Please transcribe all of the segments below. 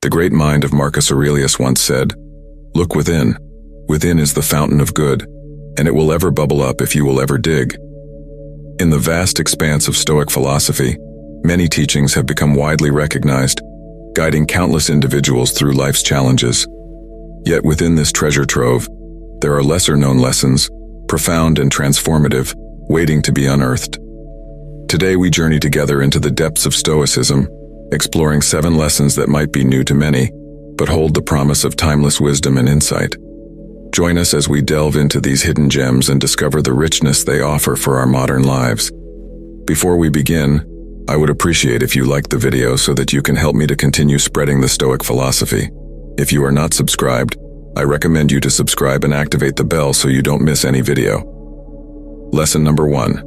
The great mind of Marcus Aurelius once said, "Look within. Within is the fountain of good, and it will ever bubble up if you will ever dig." In the vast expanse of Stoic philosophy, many teachings have become widely recognized, guiding countless individuals through life's challenges. Yet within this treasure trove, there are lesser-known lessons, profound and transformative, waiting to be unearthed. Today we journey together into the depths of Stoicism, exploring 7 lessons that might be new to many, but hold the promise of timeless wisdom and insight. Join us as we delve into these hidden gems and discover the richness they offer for our modern lives. Before we begin, I would appreciate if you liked the video so that you can help me to continue spreading the Stoic philosophy. If you are not subscribed, I recommend you to subscribe and activate the bell so you don't miss any video. Lesson number 1.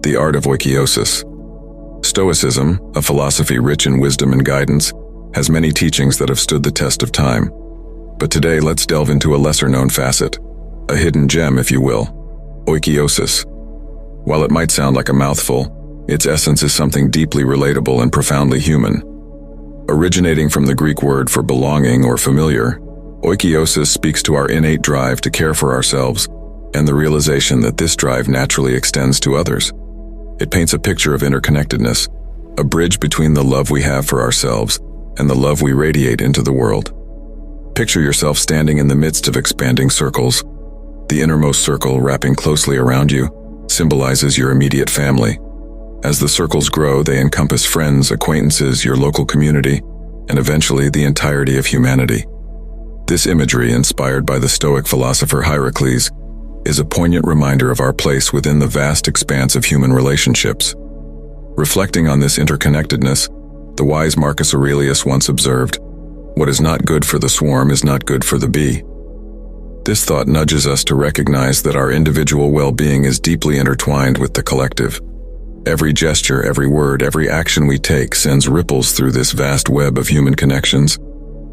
The Art of Oikeiôsis. Stoicism, a philosophy rich in wisdom and guidance, has many teachings that have stood the test of time. But today let's delve into a lesser-known facet, a hidden gem if you will, oikeiosis. While it might sound like a mouthful, its essence is something deeply relatable and profoundly human. Originating from the Greek word for belonging or familiar, oikeiosis speaks to our innate drive to care for ourselves and the realization that this drive naturally extends to others. It paints a picture of interconnectedness, a bridge between the love we have for ourselves and the love we radiate into the world. Picture yourself standing in the midst of expanding circles. The innermost circle, wrapping closely around you, symbolizes your immediate family. As the circles grow, they encompass friends, acquaintances, your local community, and eventually the entirety of humanity. This imagery, inspired by the Stoic philosopher Hierocles, is a poignant reminder of our place within the vast expanse of human relationships. Reflecting on this interconnectedness, the wise Marcus Aurelius once observed, "What is not good for the swarm is not good for the bee." This thought nudges us to recognize that our individual well-being is deeply intertwined with the collective. Every gesture, every word, every action we take sends ripples through this vast web of human connections.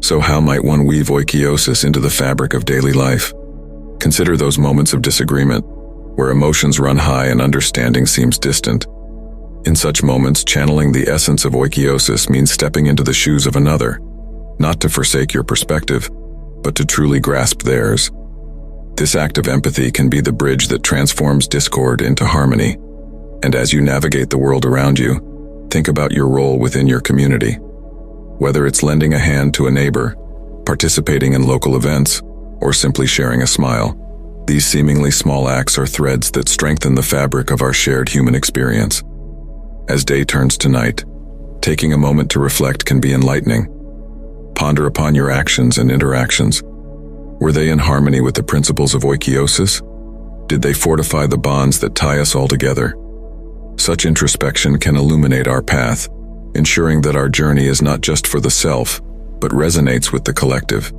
So how might one weave oikeiosis into the fabric of daily life? Consider those moments of disagreement, where emotions run high and understanding seems distant. In such moments, channeling the essence of oikeiosis means stepping into the shoes of another, not to forsake your perspective, but to truly grasp theirs. This act of empathy can be the bridge that transforms discord into harmony. And as you navigate the world around you, think about your role within your community. Whether it's lending a hand to a neighbor, participating in local events, or simply sharing a smile, these seemingly small acts are threads that strengthen the fabric of our shared human experience. As day turns to night, taking a moment to reflect can be enlightening. Ponder upon your actions and interactions. Were they in harmony with the principles of oikeiosis? Did they fortify the bonds that tie us all together? Such introspection can illuminate our path, ensuring that our journey is not just for the self, but resonates with the collective.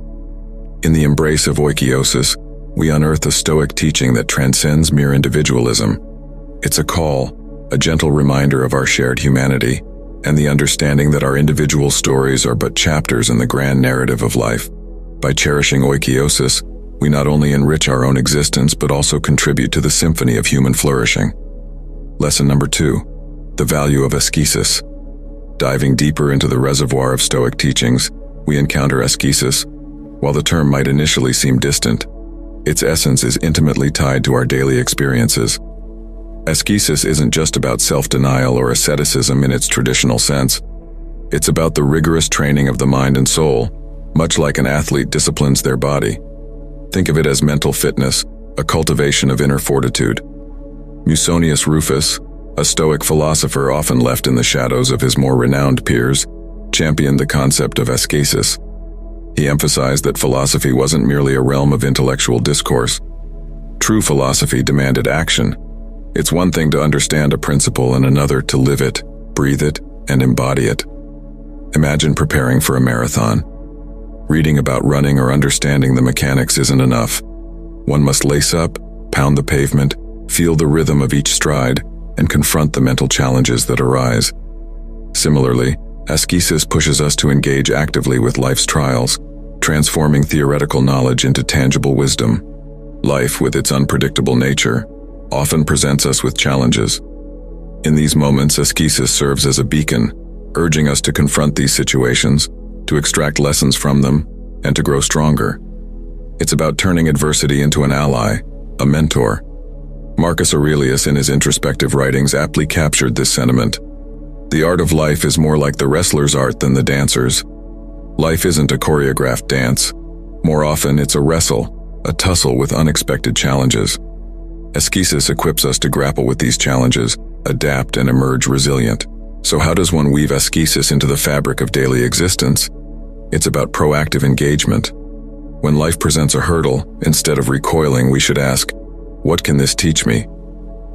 In the embrace of oikeiosis, we unearth a Stoic teaching that transcends mere individualism. It's a call, a gentle reminder of our shared humanity, and the understanding that our individual stories are but chapters in the grand narrative of life. By cherishing oikeiosis, we not only enrich our own existence but also contribute to the symphony of human flourishing. Lesson number 2. The value of askesis. Diving deeper into the reservoir of Stoic teachings, we encounter askesis. While the term might initially seem distant, its essence is intimately tied to our daily experiences. Askesis isn't just about self-denial or asceticism in its traditional sense. It's about the rigorous training of the mind and soul, much like an athlete disciplines their body. Think of it as mental fitness, a cultivation of inner fortitude. Musonius Rufus, a Stoic philosopher often left in the shadows of his more renowned peers, championed the concept of askesis. He emphasized that philosophy wasn't merely a realm of intellectual discourse. True philosophy demanded action. It's one thing to understand a principle and another to live it, breathe it, and embody it. Imagine preparing for a marathon. Reading about running or understanding the mechanics isn't enough. One must lace up, pound the pavement, feel the rhythm of each stride, and confront the mental challenges that arise. Similarly, askesis pushes us to engage actively with life's trials, transforming theoretical knowledge into tangible wisdom. Life, with its unpredictable nature, often presents us with challenges. In these moments, askesis serves as a beacon, urging us to confront these situations, to extract lessons from them, and to grow stronger. It's about turning adversity into an ally, a mentor. Marcus Aurelius in his introspective writings aptly captured this sentiment. The art of life is more like the wrestler's art than the dancer's. Life isn't a choreographed dance. More often, it's a wrestle, a tussle with unexpected challenges. Askesis equips us to grapple with these challenges, adapt, and emerge resilient. So how does one weave askesis into the fabric of daily existence? It's about proactive engagement. When life presents a hurdle, instead of recoiling, we should ask, what can this teach me?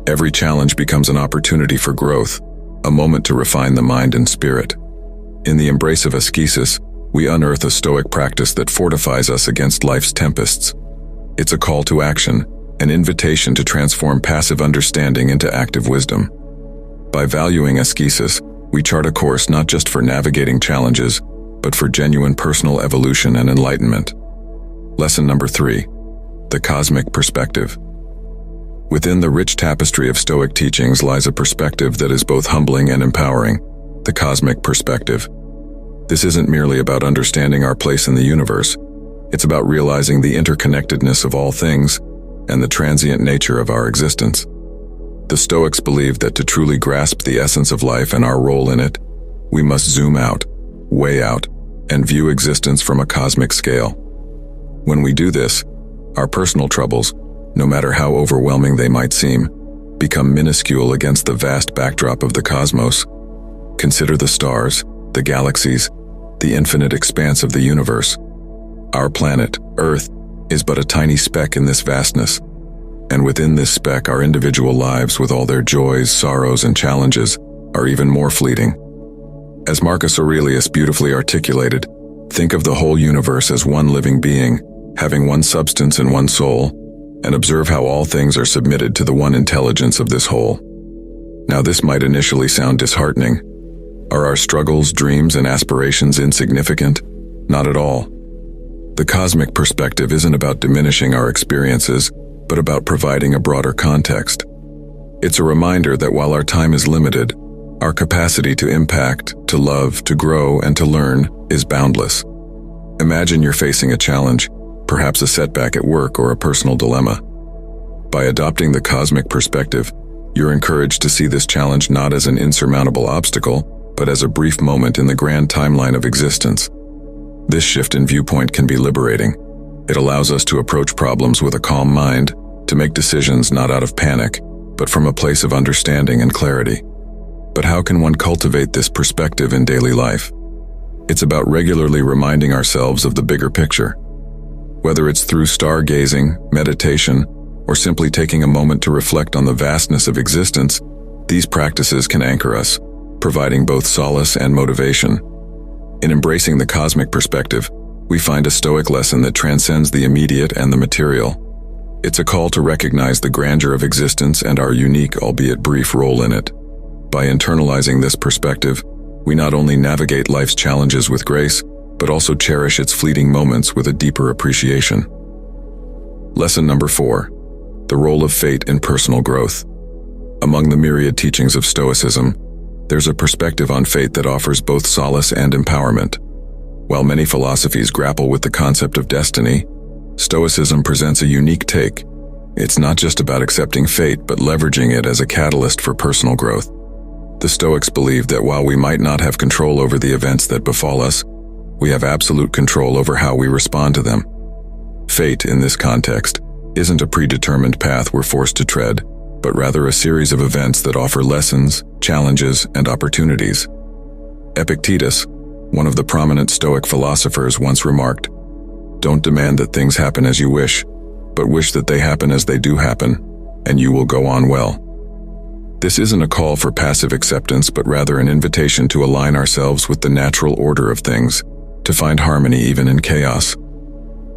Every challenge becomes an opportunity for growth, a moment to refine the mind and spirit. In the embrace of askesis, we unearth a Stoic practice that fortifies us against life's tempests. It's a call to action, an invitation to transform passive understanding into active wisdom. By valuing askesis, we chart a course not just for navigating challenges, but for genuine personal evolution and enlightenment. Lesson number 3. The cosmic perspective. Within the rich tapestry of Stoic teachings lies a perspective that is both humbling and empowering, the cosmic perspective. This isn't merely about understanding our place in the universe. It's about realizing the interconnectedness of all things and the transient nature of our existence. The Stoics believed that to truly grasp the essence of life and our role in it, we must zoom out, weigh out, and view existence from a cosmic scale. When we do this, our personal troubles, no matter how overwhelming they might seem, become minuscule against the vast backdrop of the cosmos. Consider the stars, the galaxies, the infinite expanse of the universe. Our planet, Earth, is but a tiny speck in this vastness, and within this speck our individual lives with all their joys, sorrows, and challenges are even more fleeting. As Marcus Aurelius beautifully articulated, think of the whole universe as one living being, having one substance and one soul, and observe how all things are submitted to the one intelligence of this whole. Now this might initially sound disheartening. Are our struggles, dreams, and aspirations insignificant? Not at all. The cosmic perspective isn't about diminishing our experiences, but about providing a broader context. It's a reminder that while our time is limited, our capacity to impact, to love, to grow, and to learn is boundless. Imagine you're facing a challenge, perhaps a setback at work or a personal dilemma. By adopting the cosmic perspective, you're encouraged to see this challenge not as an insurmountable obstacle, but as a brief moment in the grand timeline of existence. This shift in viewpoint can be liberating. It allows us to approach problems with a calm mind, to make decisions not out of panic, but from a place of understanding and clarity. But how can one cultivate this perspective in daily life? It's about regularly reminding ourselves of the bigger picture. Whether it's through stargazing, meditation, or simply taking a moment to reflect on the vastness of existence, these practices can anchor us, providing both solace and motivation. In embracing the cosmic perspective, we find a Stoic lesson that transcends the immediate and the material. It's a call to recognize the grandeur of existence and our unique, albeit brief, role in it. By internalizing this perspective, we not only navigate life's challenges with grace, but also cherish its fleeting moments with a deeper appreciation. Lesson number 4. The role of fate in personal growth. Among the myriad teachings of Stoicism, there's a perspective on fate that offers both solace and empowerment. While many philosophies grapple with the concept of destiny, Stoicism presents a unique take. It's not just about accepting fate, but leveraging it as a catalyst for personal growth. The Stoics believe that while we might not have control over the events that befall us, we have absolute control over how we respond to them. Fate, in this context, isn't a predetermined path we're forced to tread, but rather a series of events that offer lessons, challenges, and opportunities. Epictetus, one of the prominent Stoic philosophers, once remarked, "Don't demand that things happen as you wish, but wish that they happen as they do happen, and you will go on well." This isn't a call for passive acceptance, but rather an invitation to align ourselves with the natural order of things, to find harmony even in chaos.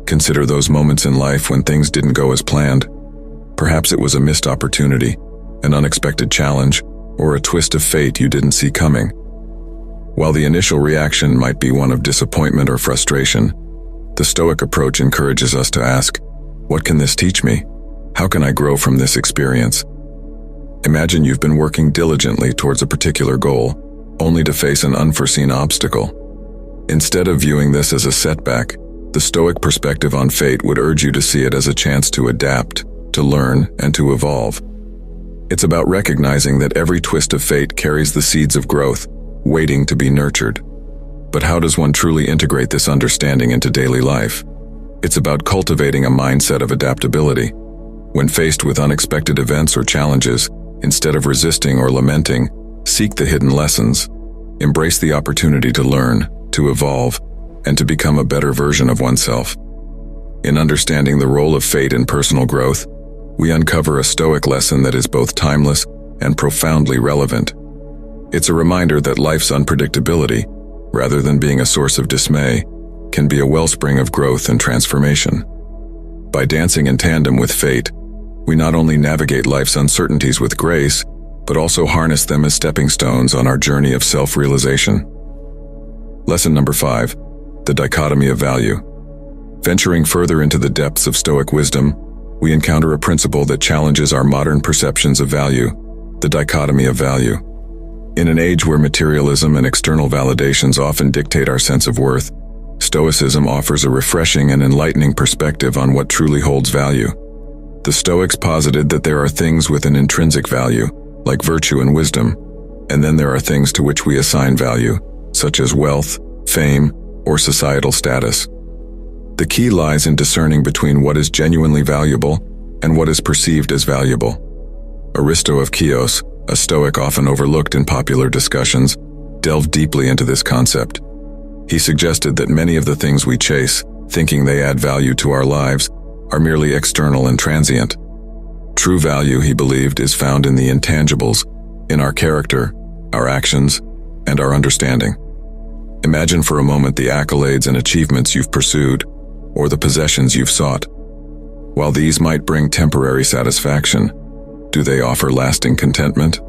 Consider those moments in life when things didn't go as planned. Perhaps it was a missed opportunity, an unexpected challenge, or a twist of fate you didn't see coming. While the initial reaction might be one of disappointment or frustration, the Stoic approach encourages us to ask, what can this teach me? How can I grow from this experience? Imagine you've been working diligently towards a particular goal, only to face an unforeseen obstacle. Instead of viewing this as a setback, the Stoic perspective on fate would urge you to see it as a chance to adapt, to learn, and to evolve. It's about recognizing that every twist of fate carries the seeds of growth, waiting to be nurtured. But how does one truly integrate this understanding into daily life? It's about cultivating a mindset of adaptability. When faced with unexpected events or challenges, instead of resisting or lamenting, seek the hidden lessons. Embrace the opportunity to learn, to evolve, and to become a better version of oneself. In understanding the role of fate in personal growth, we uncover a Stoic lesson that is both timeless and profoundly relevant. It's a reminder that life's unpredictability, rather than being a source of dismay, can be a wellspring of growth and transformation. By dancing in tandem with fate, we not only navigate life's uncertainties with grace, but also harness them as stepping stones on our journey of self-realization. Lesson number 5, the dichotomy of value. Venturing further into the depths of Stoic wisdom, we encounter a principle that challenges our modern perceptions of value, the dichotomy of value. In an age where materialism and external validations often dictate our sense of worth, Stoicism offers a refreshing and enlightening perspective on what truly holds value. The Stoics posited that there are things with an intrinsic value, like virtue and wisdom, and then there are things to which we assign value, such as wealth, fame, or societal status. The key lies in discerning between what is genuinely valuable and what is perceived as valuable. Aristo of Chios, a Stoic often overlooked in popular discussions, delved deeply into this concept. He suggested that many of the things we chase, thinking they add value to our lives, are merely external and transient. True value, he believed, is found in the intangibles, in our character, our actions, and our understanding. Imagine for a moment the accolades and achievements you've pursued, or the possessions you've sought. While these might bring temporary satisfaction, do they offer lasting contentment?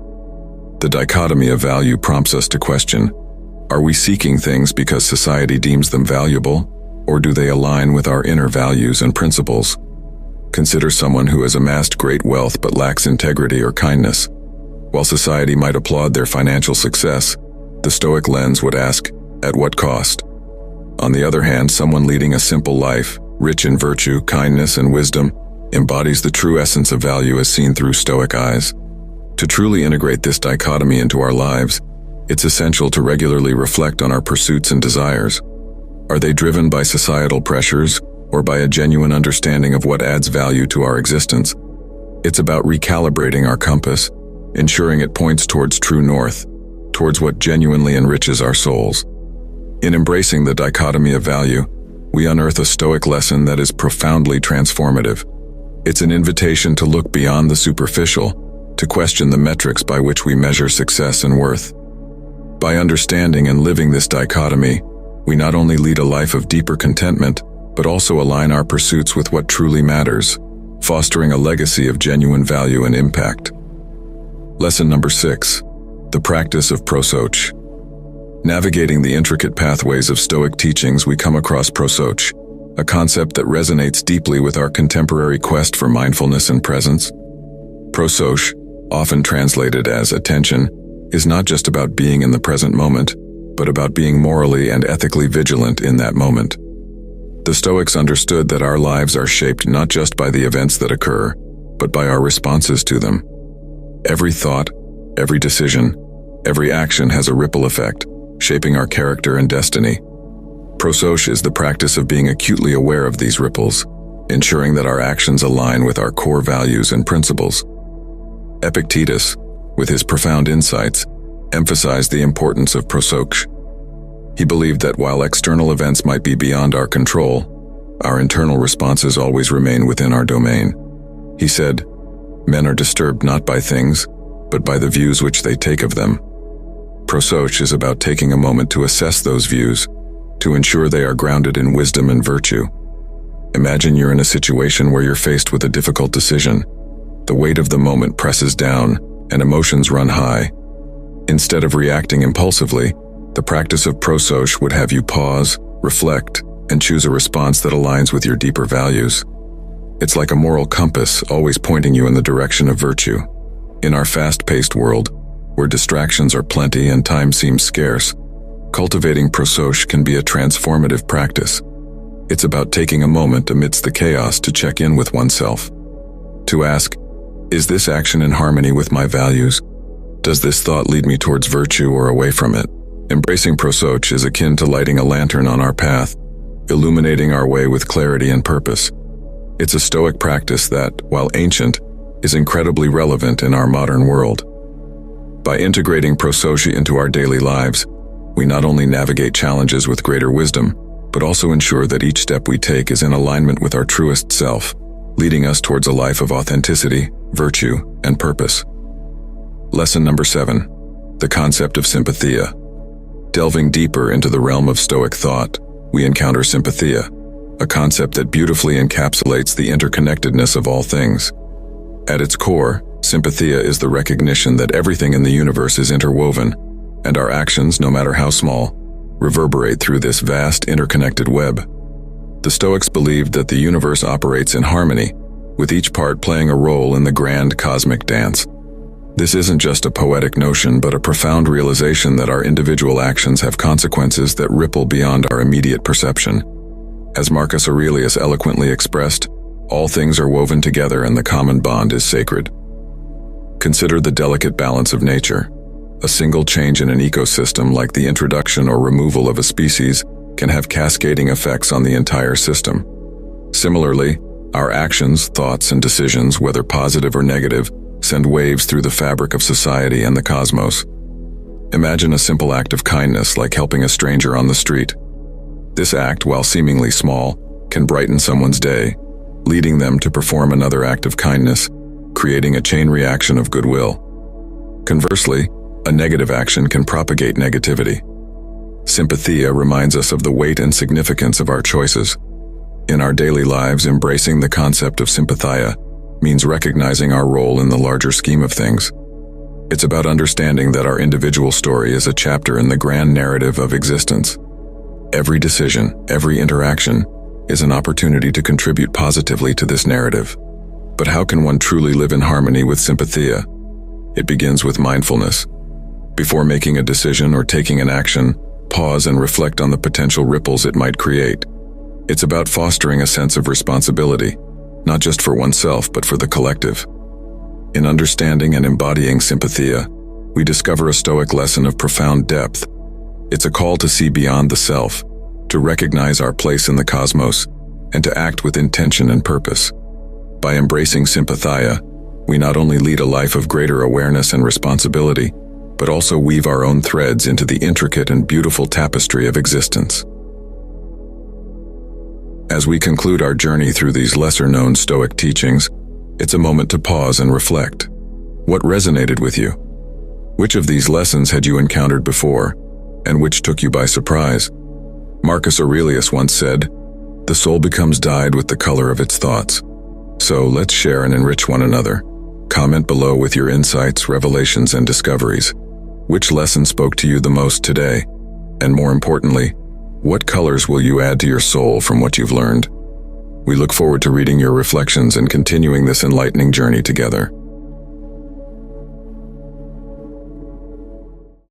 The dichotomy of value prompts us to question, are we seeking things because society deems them valuable, or do they align with our inner values and principles? Consider someone who has amassed great wealth but lacks integrity or kindness. While society might applaud their financial success, the Stoic lens would ask, at what cost? On the other hand, someone leading a simple life, rich in virtue, kindness, and wisdom, embodies the true essence of value as seen through Stoic eyes. To truly integrate this dichotomy into our lives, it's essential to regularly reflect on our pursuits and desires. Are they driven by societal pressures or by a genuine understanding of what adds value to our existence? It's about recalibrating our compass, ensuring it points towards true north, towards what genuinely enriches our souls. In embracing the dichotomy of value, we unearth a Stoic lesson that is profoundly transformative. It's an invitation to look beyond the superficial, to question the metrics by which we measure success and worth. By understanding and living this dichotomy, we not only lead a life of deeper contentment, but also align our pursuits with what truly matters, fostering a legacy of genuine value and impact. Lesson number 6, the practice of Prosochē. Navigating the intricate pathways of Stoic teachings, we come across Prosochē, a concept that resonates deeply with our contemporary quest for mindfulness and presence. Prosochē, often translated as attention, is not just about being in the present moment, but about being morally and ethically vigilant in that moment. The Stoics understood that our lives are shaped not just by the events that occur, but by our responses to them. Every thought, every decision, every action has a ripple effect, shaping our character and destiny. Prosochē is the practice of being acutely aware of these ripples, ensuring that our actions align with our core values and principles. Epictetus, with his profound insights, emphasized the importance of Prosochē. He believed that while external events might be beyond our control, our internal responses always remain within our domain. He said, "Men are disturbed not by things, but by the views which they take of them." Prosochē is about taking a moment to assess those views, to ensure they are grounded in wisdom and virtue. Imagine you're in a situation where you're faced with a difficult decision. The weight of the moment presses down, and emotions run high. Instead of reacting impulsively, the practice of Prosochē would have you pause, reflect, and choose a response that aligns with your deeper values. It's like a moral compass, always pointing you in the direction of virtue. In our fast-paced world, where distractions are plenty and time seems scarce, Cultivating Prosochē can be a transformative practice. It's about taking a moment amidst the chaos to check in with oneself. To ask, is this action in harmony with my values? Does this thought lead me towards virtue or away from it? Embracing Prosochē is akin to lighting a lantern on our path, illuminating our way with clarity and purpose. It's a Stoic practice that, while ancient, is incredibly relevant in our modern world. By integrating Prosochē into our daily lives, we not only navigate challenges with greater wisdom, but also ensure that each step we take is in alignment with our truest self, leading us towards a life of authenticity, virtue, and purpose. Lesson number 7. The concept of Sympatheia. Delving deeper into the realm of Stoic thought, we encounter Sympatheia, a concept that beautifully encapsulates the interconnectedness of all things. At its core, Sympatheia is the recognition that everything in the universe is interwoven, and our actions, no matter how small, reverberate through this vast interconnected web. The Stoics believed that the universe operates in harmony, with each part playing a role in the grand cosmic dance. This isn't just a poetic notion, but a profound realization that our individual actions have consequences that ripple beyond our immediate perception. As Marcus Aurelius eloquently expressed, all things are woven together and the common bond is sacred. Consider the delicate balance of nature. A single change in an ecosystem, like the introduction or removal of a species, can have cascading effects on the entire system. Similarly, our actions, thoughts, and decisions, whether positive or negative, send waves through the fabric of society and the cosmos. Imagine a simple act of kindness, like helping a stranger on the street. This act, while seemingly small, can brighten someone's day, leading them to perform another act of kindness, creating a chain reaction of goodwill. Conversely, a negative action can propagate negativity. Sympatheia reminds us of the weight and significance of our choices. In our daily lives, embracing the concept of Sympatheia means recognizing our role in the larger scheme of things. It's about understanding that our individual story is a chapter in the grand narrative of existence. Every decision, every interaction, is an opportunity to contribute positively to this narrative. But how can one truly live in harmony with Sympatheia? It begins with mindfulness. Before making a decision or taking an action, pause and reflect on the potential ripples it might create. It's about fostering a sense of responsibility, not just for oneself, but for the collective. In understanding and embodying Sympatheia, we discover a Stoic lesson of profound depth. It's a call to see beyond the self, to recognize our place in the cosmos, and to act with intention and purpose. By embracing Sympatheia, we not only lead a life of greater awareness and responsibility, but also weave our own threads into the intricate and beautiful tapestry of existence. As we conclude our journey through these lesser-known Stoic teachings, it's a moment to pause and reflect. What resonated with you? Which of these lessons had you encountered before, and which took you by surprise? Marcus Aurelius once said, "The soul becomes dyed with the color of its thoughts." So let's share and enrich one another. Comment below with your insights, revelations, and discoveries. Which lesson spoke to you the most today? And more importantly, what colors will you add to your soul from what you've learned? We look forward to reading your reflections and continuing this enlightening journey together.